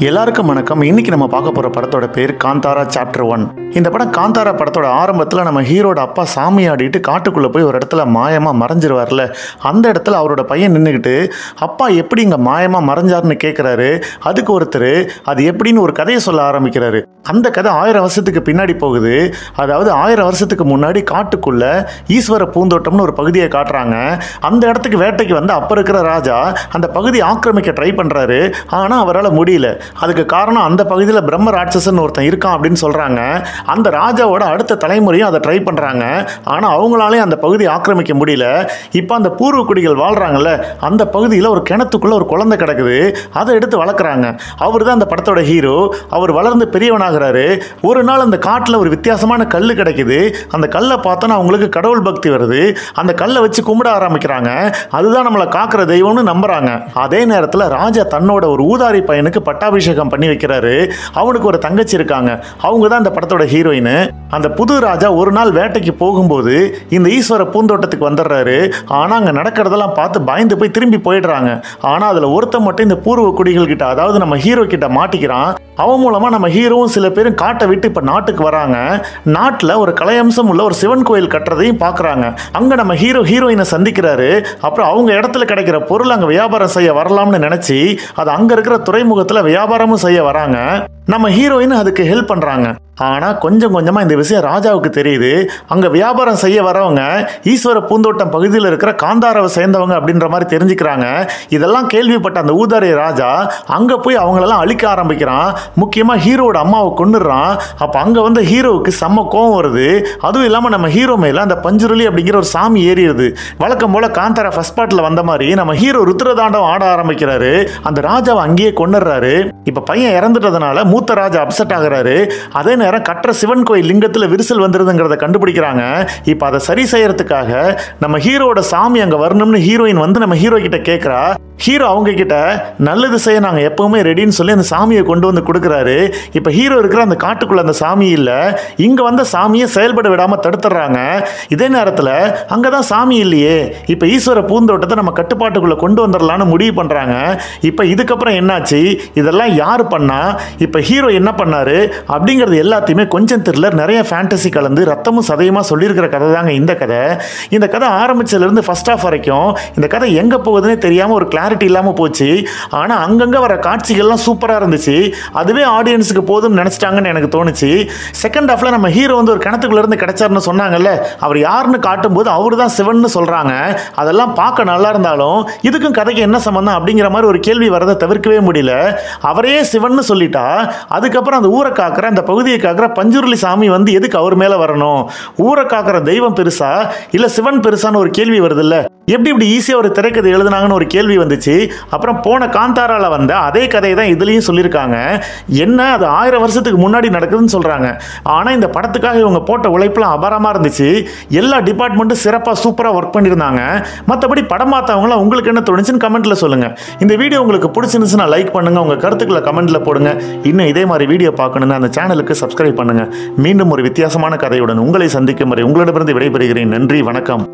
எல்லாருக்கும் வணக்கம். இன்னைக்கு நம்ம பார்க்க போற படத்தோட பேர் காந்தாரா சாப்டர் 1. இந்த படம் காந்தாரா படத்தோட ஆரம்பத்தில் நம்ம ஹீரோட அப்பா சாமி ஆடிட்டு காட்டுக்குள்ளே போய் ஒரு இடத்துல மாயமாக மறைஞ்சிருவார்ல, அந்த இடத்துல அவரோட பையன் நின்றுக்கிட்டு அப்பா எப்படி இங்கே மாயமாக மறைஞ்சாருன்னு கேட்குறாரு. அதுக்கு ஒருத்தர் அது எப்படின்னு ஒரு கதையை சொல்ல ஆரம்பிக்கிறாரு. அந்த கதை 1000 வருஷத்துக்கு பின்னாடி போகுது. அதாவது 1000 வருஷத்துக்கு முன்னாடி காட்டுக்குள்ள ஈஸ்வர பூந்தோட்டம்னு ஒரு பகுதியை காட்டுறாங்க. அந்த இடத்துக்கு வேட்டைக்கு வந்து அப்போ இருக்கிற ராஜா அந்த பகுதியை ஆக்கிரமிக்க ட்ரை பண்ணுறாரு. ஆனால் அவரால் முடியல. அதுக்கு காரணம் அந்த பகுதியில் பிரம்ம ராட்சசன் ஒருத்தன் இருக்கான் அப்படின்னு சொல்கிறாங்க. அந்த ராஜாவோட அடுத்த தலைமுறையும் அதை ட்ரை பண்ணுறாங்க. ஆனால் அவங்களாலே அந்த பகுதியை ஆக்கிரமிக்க முடியல. இப்போ அந்த பூர்வ குடிகள் வாழ்கிறாங்கல்ல, அந்த பகுதியில் ஒரு கிணத்துக்குள்ளே ஒரு குழந்தை கிடக்குது. அதை எடுத்து வளர்க்குறாங்க. அவர் தான் அந்த படத்தோட ஹீரோ. அவர் வளர்ந்து பெரியவனாகிறாரு. ஒரு நாள் அந்த காட்டில் ஒரு வித்தியாசமான கல் கிடைக்குது. அந்த கல்லை பார்த்தோன்னா அவங்களுக்கு கடவுள் பக்தி வருது. அந்த கல்லை வச்சு கும்பிட ஆரம்பிக்கிறாங்க. அதுதான் நம்மளை காக்கிற தெய்வம்னு நம்புறாங்க. அதே நேரத்தில் ராஜா தன்னோட ஒரு ஊதாரி பையனுக்கு பட்டாபிஷேகம் பண்ணி வைக்கிறாரு. அவனுக்கு ஒரு தங்கச்சி இருக்காங்க. அவங்க தான் இந்த படத்தோட ஹீரோயின். அந்த புது ராஜா ஒரு நாள் வேட்டைக்கு போகும்போது இந்த ஈஸ்வர பூந்தோட்டத்துக்கு வந்துடுறாரு. ஆனால் அங்கே நடக்கிறதெல்லாம் பார்த்து பயந்து போய் திரும்பி போயிடுறாங்க. ஆனால் அதில் ஒருத்தன் மட்டும் இந்த பூர்வ குடிகள் கிட்ட, அதாவது நம்ம ஹீரோ கிட்ட மாட்டிக்கிறான். அவன் மூலமாக நம்ம ஹீரோவும் சில பேரும் காட்டை விட்டு இப்போ நாட்டுக்கு வராங்க. நாட்டில் ஒரு கலையம்சம் உள்ள ஒரு சிவன் கோயில் கட்டுறதையும் பார்க்குறாங்க. அங்கே நம்ம ஹீரோயினை சந்திக்கிறாரு. அப்புறம் அவங்க இடத்துல கிடைக்கிற பொருள் அங்கே வியாபாரம் செய்ய வரலாம்னு நினச்சி அது அங்கே இருக்கிற துறைமுகத்தில் வியாபாரமும் செய்ய வராங்க. நம்ம ஹீரோயின் அதுக்கு ஹெல்ப் பண்ணுறாங்க. ஆனால் கொஞ்சம் கொஞ்சமாக இந்த விஷயம் ராஜாவுக்கு தெரியுது. அங்கே வியாபாரம் செய்ய வரவங்க ஈஸ்வர பூந்தோட்டம் பகுதியில் இருக்கிற காந்தாராவை சேர்ந்தவங்க அப்படின்ற மாதிரி தெரிஞ்சுக்கிறாங்க. இதெல்லாம் கேள்விப்பட்ட அந்த ஊதாரி ராஜா அங்கே போய் அவங்களெல்லாம் அழிக்க ஆரம்பிக்கிறான். முக்கியமாக ஹீரோவோட அம்மாவை கொன்னுடுறான். அப்போ அங்கே வந்து ஹீரோவுக்கு செம்ம கோவம் வருது. அதுவும் இல்லாமல் நம்ம ஹீரோ மேலே அந்த பஞ்சுருளி அப்படிங்கிற ஒரு சாமி ஏறிடுது. வழக்கம் போல் காந்தாரா ஃபர்ஸ்ட் பார்ட்டில் வந்த மாதிரி நம்ம ஹீரோ ருத்ரதாண்டம் ஆட ஆரம்பிக்கிறாரு. அந்த ராஜாவை அங்கேயே கொன்னுடுறாரு. இப்போ பையன் இறந்துட்டதுனால மூத்த ராஜா அப்செட் ஆகுறாரு. அதே நேரம் கற்ற சிவன் கோயில் லிங்கத்தில் விரிசல் வந்துருதுங்கிறத கண்டுபிடிக்கிறாங்க. இப்போ அதை சரி செய்யறதுக்காக நம்ம ஹீரோட சாமி அங்கே வரணும்னு ஹீரோயின் வந்து நம்ம ஹீரோ கிட்ட கேட்குறா. ஹீரோ அவங்க கிட்ட நல்லது செய்ய நாங்கள் எப்பவுமே ரெடின்னு சொல்லி அந்த சாமியை கொண்டு வந்து கொடுக்குறாரு. இப்போ ஹீரோ இருக்கிற அந்த காட்டுக்குள்ள அந்த சாமி இல்லை. இங்கே வந்த சாமியை செயல்பட விடாமல் தடுத்துடுறாங்க. இதே நேரத்தில் அங்கே தான் சாமி இல்லையே. இப்போ ஈஸ்வர பூந்தோட்டத்தை நம்ம கட்டுப்பாட்டுக்குள்ளே கொண்டு வந்துடலான்னு முடிவு பண்ணுறாங்க. இப்போ இதுக்கப்புறம் என்னாச்சு, இதெல்லாம் யார் பண்ணா, இப்போ ஹீரோ என்ன பண்ணாரு அப்படிங்கிறது எல்லாத்தையுமே கொஞ்சம் த்ரில்லர், நிறைய ஃபேண்டசி கலந்து ரத்தமும் சதையுமா சொல்லியிருக்கிற கதை தாங்க இந்த கதை. இந்த கதை ஆரம்பிச்சதுலேருந்து ஃபர்ஸ்ட் ஆஃப் வரைக்கும் இந்த கதை எங்கே போகுதுன்னே தெரியாமல் ஒரு கிளாரிட்டி இல்லாமல் போச்சு. ஆனால் அங்கங்கே வர காட்சிகள்லாம் சூப்பராக இருந்துச்சு. அதுவே ஆடியன்ஸுக்கு போதும்னு நினச்சிட்டாங்கன்னு எனக்கு தோணுச்சு. செகண்ட் ஹாஃபில் நம்ம ஹீரோ வந்து ஒரு கிணத்துக்குள்ளேருந்து கிடைச்சாருன்னு சொன்னாங்கல்ல, அவர் யாருன்னு காட்டும்போது அவரு தான் சிவன்னு சொல்கிறாங்க. அதெல்லாம் பார்க்க நல்லா இருந்தாலும் இதுக்கும் கதைக்கு என்ன சம்பந்தம் அப்படிங்கிற மாதிரி ஒரு கேள்வி வரதை தவிர்க்கவே முடியல. அவரே சிவன்னு சொல்லிட்டா அதுக்கப்புறம் அந்த ஊரை காக்கிற, அந்த பகுதியை காக்கிற பஞ்சுருளி சாமி வந்து எதுக்கு அவர் மேலே வரணும்? ஊரை காக்கிற தெய்வம் பெருசா இல்லை சிவன் பெருசான்னு ஒரு கேள்வி வருது இல்லை? எப்படி ஈஸியாக ஒரு திரைக்கதை எழுதுனாங்கன்னு ஒரு கேள்வி வந்துச்சு. அப்புறம் போன காந்தாரால வந்த அதே கதையை தான் இதுலேயும் சொல்லியிருக்காங்க. என்ன அது 1000 வருஷத்துக்கு முன்னாடி நடக்குதுன்னு சொல்கிறாங்க. ஆனால் இந்த படத்துக்காக இவங்க போட்ட உழைப்புலாம் அபாரமாக இருந்துச்சு. எல்லா டிபார்ட்மெண்ட்டும் சிறப்பாக சூப்பராக ஒர்க் பண்ணியிருந்தாங்க. மற்றபடி படம் பார்த்தவங்களாம் உங்களுக்கு என்ன தோணுச்சுன்னு கமெண்ட்டில் சொல்லுங்கள். இந்த வீடியோ உங்களுக்கு பிடிச்சிருந்துச்சுன்னா லைக் பண்ணுங்கள். உங்கள் கருத்துக்களை கமெண்ட்டில் போடுங்க. இன்னும் இதே மாதிரி வீடியோ பார்க்கணுன்னு அந்த சேனலுக்கு சப்ஸ்கிரைப் பண்ணுங்கள். மீண்டும் ஒரு வித்தியாசமான கதையுடன் உங்களை சந்திக்கும் வரை உங்களிடமிருந்து விடைபெறுகிறேன். நன்றி, வணக்கம்.